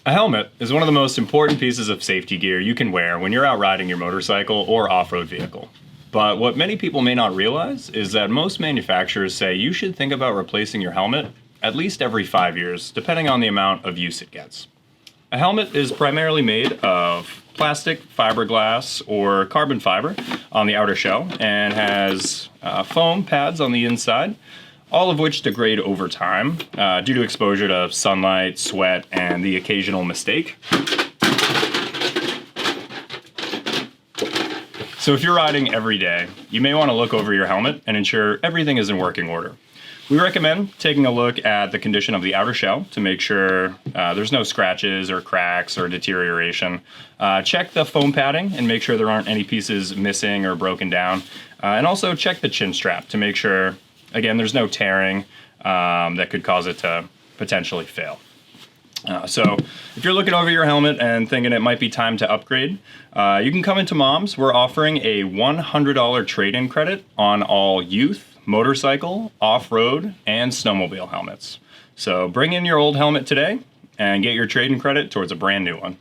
A helmet is one of the most important pieces of safety gear you can wear when you're out riding your motorcycle or off-road vehicle. But what many people may not realize is that most manufacturers say you should think about replacing your helmet at least every 5 years, depending on the amount of use it gets. A helmet is primarily made of plastic, fiberglass, or carbon fiber on the outer shell and has foam pads on the inside, all of which degrade over time due to exposure to sunlight, sweat, and the occasional mistake. So if you're riding every day, you may want to look over your helmet and ensure everything is in working order. We recommend taking a look at the condition of the outer shell to make sure there's no scratches or cracks or deterioration. Check the foam padding and make sure there aren't any pieces missing or broken down. And also check the chin strap to make sure, again, there's no tearing that could cause it to potentially fail. So if you're looking over your helmet and thinking it might be time to upgrade, you can come into Mom's. We're offering a $100 trade-in credit on all youth, motorcycle, off-road, and snowmobile helmets. So bring in your old helmet today and get your trade-in credit towards a brand new one.